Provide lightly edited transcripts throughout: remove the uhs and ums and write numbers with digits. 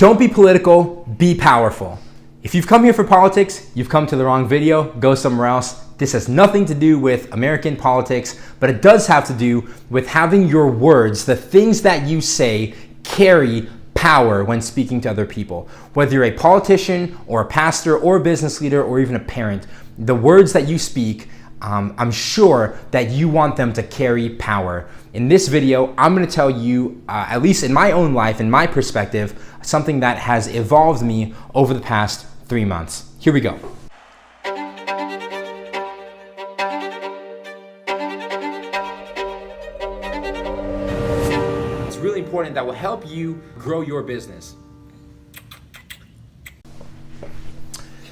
Don't be political, be powerful. If you've come here for politics, you've come to the wrong video. Go somewhere else. This has nothing to do with American politics, but it does have to do with having your words, the things that you say, carry power when speaking to other people. Whether you're a politician or a pastor or a business leader or even a parent, the words that you speak, I'm sure that you want them to carry power. In this video, I'm going to tell you, at least in my own life, in my perspective, something that has evolved me over the past 3 months. Here we go. It's really important that will help you grow your business.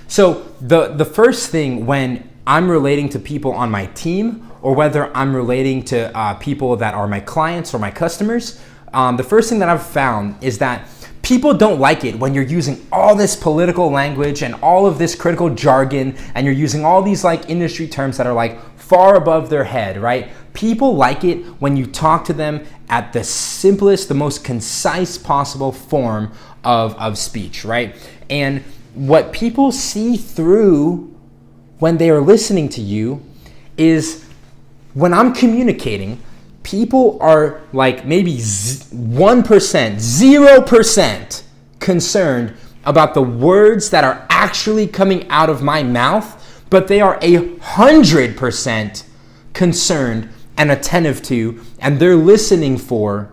So the first thing when I'm relating to people on my team, or whether I'm relating to people that are my clients or my customers, the first thing that I've found is that people don't like it when you're using all this political language and all of this critical jargon, and you're using all these like industry terms that are like far above their head, right? People like it when you talk to them at the simplest, the most concise possible form of speech, right? And what people see through when they are listening to you is when I'm communicating, people are like maybe 1%, 0% concerned about the words that are actually coming out of my mouth, but they are 100% concerned and attentive to, and they're listening for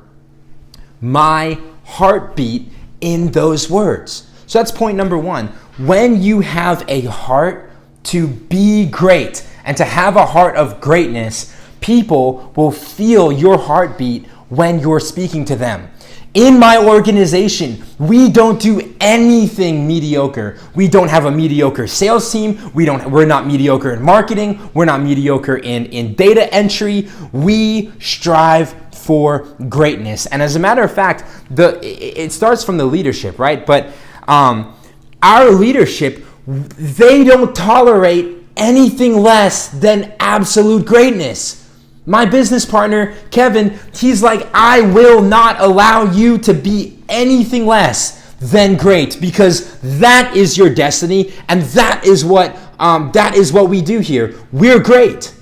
my heartbeat in those words. So that's point number one. When you have a heart to be great and to have a heart of greatness, people will feel your heartbeat when you're speaking to them. In my organization, we don't do anything mediocre. We don't have a mediocre sales team. We're not mediocre in marketing. We're not mediocre in data entry. We strive for greatness. And as a matter of fact, it starts from the leadership, right? But our leadership, they don't tolerate anything less than absolute greatness. My business partner, Kevin, he's like, I will not allow you to be anything less than great, because that is your destiny, and that is what we do here. We're great.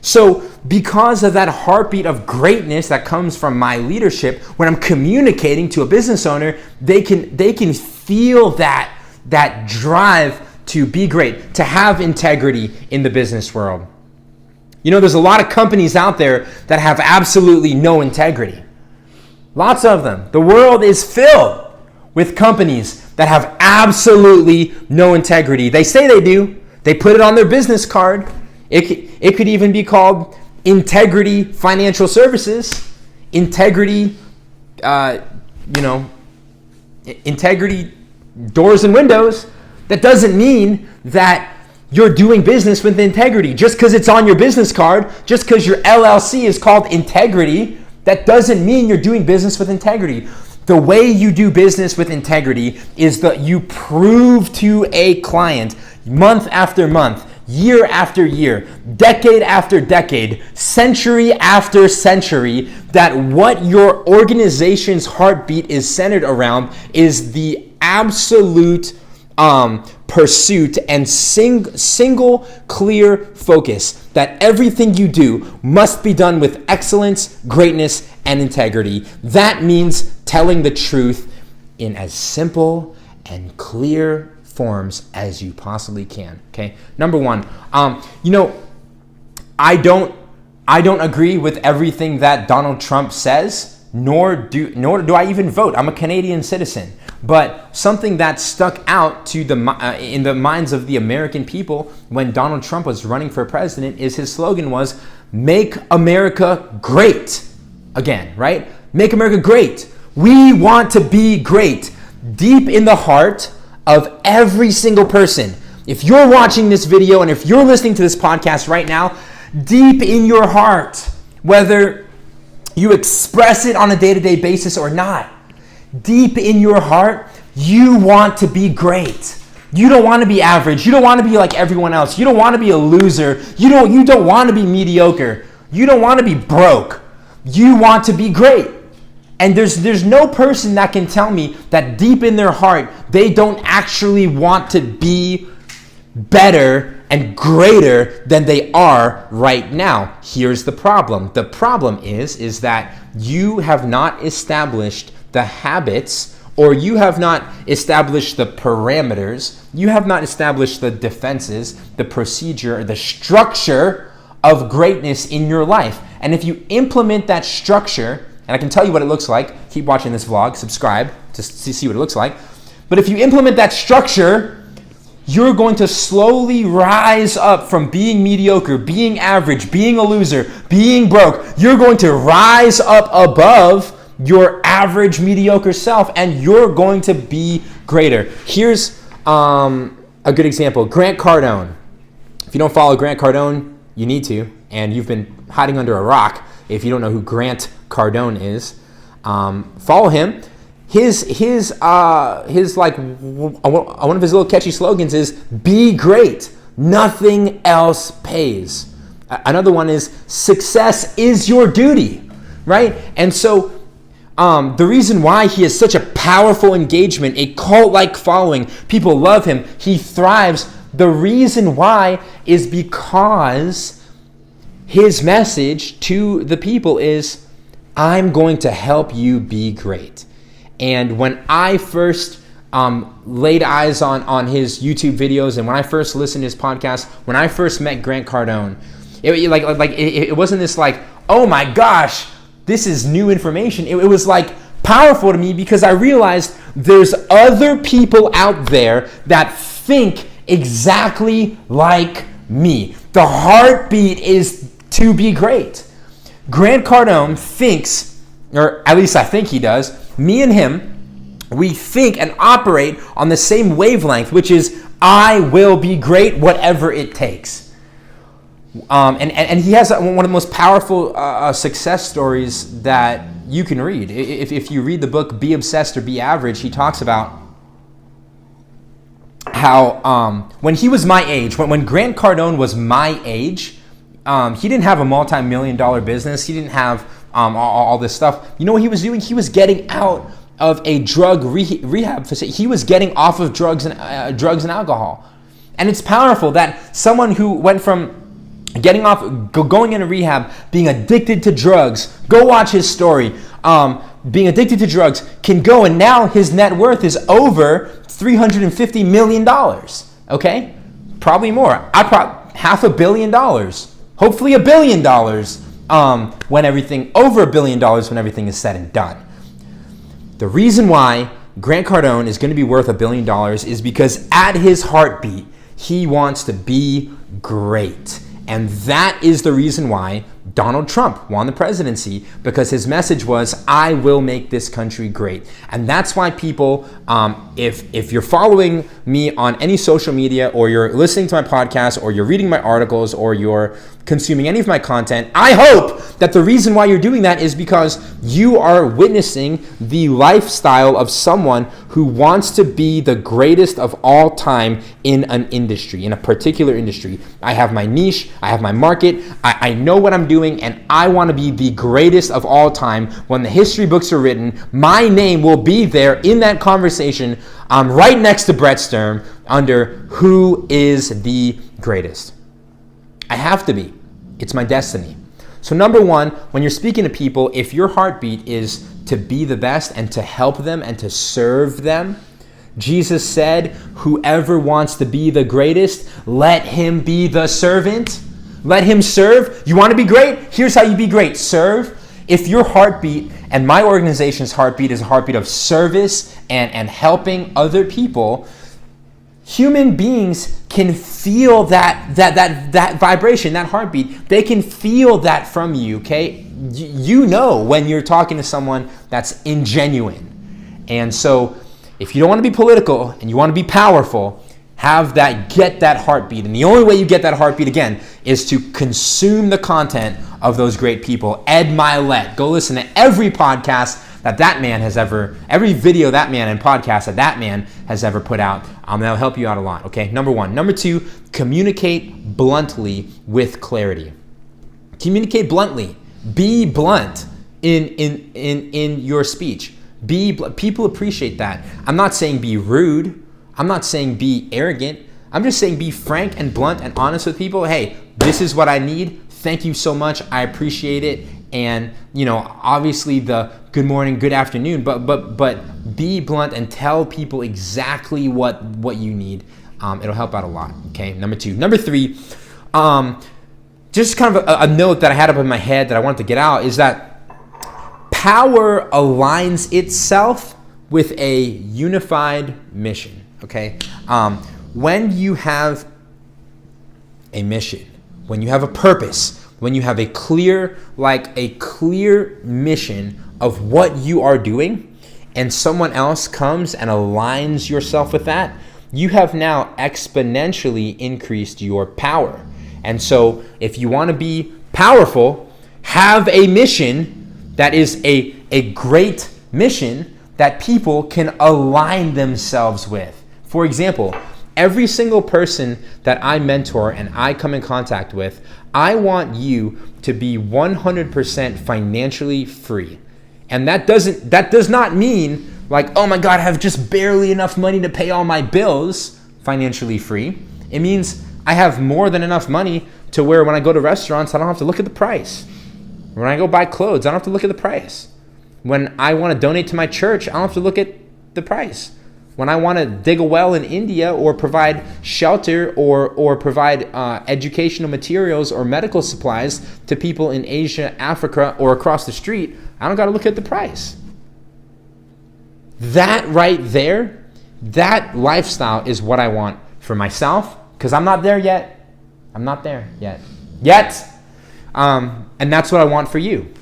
So because of that heartbeat of greatness that comes from my leadership, when I'm communicating to a business owner, they can feel that drive to be great, to have integrity in the business world. You know, there's a lot of companies out there that have absolutely no integrity. Lots of them. The world is filled with companies that have absolutely no integrity. They say they do. They put it on their business card. It could even be called Integrity Financial Services, Integrity, Integrity Doors and Windows. That doesn't mean that you're doing business with integrity. Just because it's on your business card, just because your LLC is called Integrity, that doesn't mean you're doing business with integrity. The way you do business with integrity is that you prove to a client month after month, year after year, decade after decade, century after century, that what your organization's heartbeat is centered around is the absolute pursuit and single clear focus, that everything you do must be done with excellence, greatness, and integrity. That means telling the truth in as simple and clear forms as you possibly can. Okay. Number one, I don't agree with everything that Donald Trump says, nor do I even vote. I'm a Canadian citizen. But something that stuck out to in the minds of the American people when Donald Trump was running for president is his slogan was, "Make America Great Again," right? Make America great. We want to be great. Deep in the heart of every single person. If you're watching this video and if you're listening to this podcast right now, deep in your heart, whether you express it on a day-to-day basis or not, deep in your heart, you want to be great. You don't want to be average. You don't want to be like everyone else. You don't want to be a loser. You don't want to be mediocre. You don't want to be broke. You want to be great. And there's no person that can tell me that deep in their heart, they don't actually want to be better and greater than they are right now. Here's the problem. The problem is that you have not established the habits, or you have not established the parameters, you have not established the defenses, the procedure, the structure of greatness in your life. And if you implement that structure, and I can tell you what it looks like, keep watching this vlog, subscribe to see what it looks like. But if you implement that structure, you're going to slowly rise up from being mediocre, being average, being a loser, being broke. You're going to rise up above your average, mediocre self, and you're going to be greater. Here's a good example. Grant Cardone. If you don't follow Grant Cardone, you need to, and you've been hiding under a rock if you don't know who Grant Cardone is. Follow him. His like one of his little catchy slogans is "Be great. Nothing else pays." Another one is "Success is your duty," right? And so the reason why he has such a powerful engagement, a cult-like following, people love him, he thrives. The reason why is because his message to the people is, I'm going to help you be great. And when I first laid eyes on his YouTube videos, and when I first listened to his podcast, when I first met Grant Cardone, it wasn't this like, oh my gosh, this is new information. It was like powerful to me because I realized there's other people out there that think exactly like me. The heartbeat is to be great. Grant Cardone thinks, or at least I think he does, me and him, we think and operate on the same wavelength, which is I will be great whatever it takes. And he has one of the most powerful success stories that you can read. If you read the book Be Obsessed or Be Average, he talks about how when he was my age, when Grant Cardone was my age, he didn't have a multi-million-dollar business. He didn't have all this stuff. You know what he was doing? He was getting out of a drug rehab facility. He was getting off of drugs and alcohol. And it's powerful that someone who went from going into rehab, being addicted to drugs, go watch his story, being addicted to drugs, can go, and now his net worth is over $350 million, okay? Probably more. $500 million. Hopefully $1 billion over $1 billion when everything is said and done. The reason why Grant Cardone is going to be worth $1 billion is because at his heartbeat, he wants to be great. And that is the reason why Donald Trump won the presidency, because his message was, I will make this country great. And that's why people, if you're following me on any social media, or you're listening to my podcast, or you're reading my articles, or you're consuming any of my content, I hope that the reason why you're doing that is because you are witnessing the lifestyle of someone who wants to be the greatest of all time in an industry, in a particular industry. I have my niche, I have my market, I know what I'm doing, and I want to be the greatest of all time. When the history books are written, my name will be there in that conversation, right next to Brett Sturm, under who is the greatest. I have to be. It's my destiny. So number one, when you're speaking to people, if your heartbeat is to be the best and to help them and to serve them, Jesus said, whoever wants to be the greatest, let him be the servant. Let him serve. You want to be great? Here's how you be great. Serve. If your heartbeat and my organization's heartbeat is a heartbeat of service and helping other people, human beings can feel that vibration, that heartbeat. They can feel that from you, okay? You know when you're talking to someone that's ingenuine. And so if you don't want to be political and you want to be powerful, get that heartbeat. And the only way you get that heartbeat, again, is to consume the content of those great people. Ed Milet. Go listen to every podcast that man has ever, every video that man and podcast that man has ever put out. That'll help you out a lot, okay? Number one. Number two, communicate bluntly with clarity. Communicate bluntly. Be blunt. in your speech. People appreciate that. I'm not saying be rude. I'm not saying be arrogant. I'm just saying be frank and blunt and honest with people. Hey, this is what I need. Thank you so much. I appreciate it. And obviously the good morning, good afternoon, but be blunt and tell people exactly what you need. It'll help out a lot. Okay, number 2. Number 3, just kind of a note that I had up in my head that I wanted to get out is that power aligns itself with a unified mission. Okay, when you have a mission, when you have a purpose, when you have a clear mission of what you are doing, and someone else comes and aligns yourself with that, you have now exponentially increased your power. And so if you want to be powerful, have a mission that is a great mission that people can align themselves with. For example, every single person that I mentor and I come in contact with, I want you to be 100% financially free. And that does not mean like, oh my God, I have just barely enough money to pay all my bills, financially free. It means I have more than enough money to where when I go to restaurants, I don't have to look at the price. When I go buy clothes, I don't have to look at the price. When I want to donate to my church, I don't have to look at the price. When I want to dig a well in India or provide shelter or provide educational materials or medical supplies to people in Asia, Africa, or across the street, I don't got to look at the price. That right there, that lifestyle is what I want for myself, because I'm not there yet. I'm not there yet. And that's what I want for you.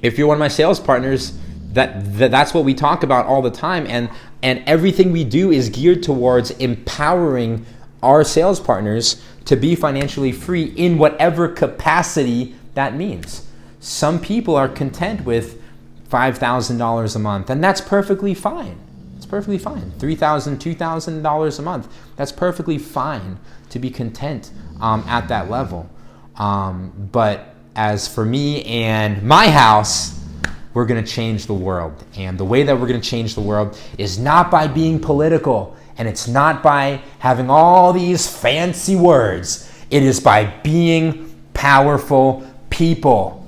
If you're one of my sales partners, that's what we talk about all the time, and everything we do is geared towards empowering our sales partners to be financially free in whatever capacity that means. Some people are content with $5,000 a month, and that's perfectly fine. It's perfectly fine. $3,000, $2,000 a month. That's perfectly fine to be content at that level. But as for me and my house, we're going to change the world. And the way that we're going to change the world is not by being political, and it's not by having all these fancy words. It is by being powerful people.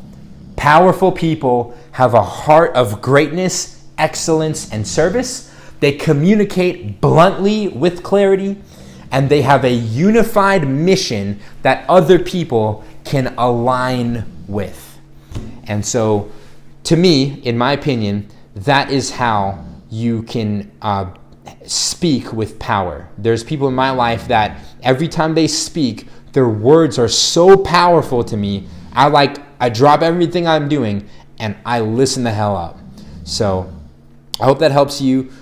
Powerful people have a heart of greatness, excellence, and service. They communicate bluntly with clarity, and they have a unified mission that other people can align with. And so, to me, in my opinion, that is how you can speak with power. There's people in my life that every time they speak, their words are so powerful to me. I drop everything I'm doing and I listen the hell up. So I hope that helps you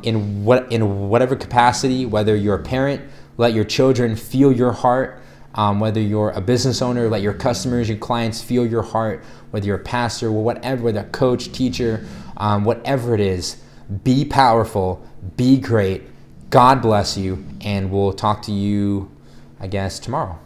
in whatever capacity, whether you're a parent, let your children feel your heart. Whether you're a business owner, let your customers, your clients feel your heart. Whether you're a pastor, whatever, whether a coach, teacher, whatever it is, be powerful, be great. God bless you, and we'll talk to you, I guess, tomorrow.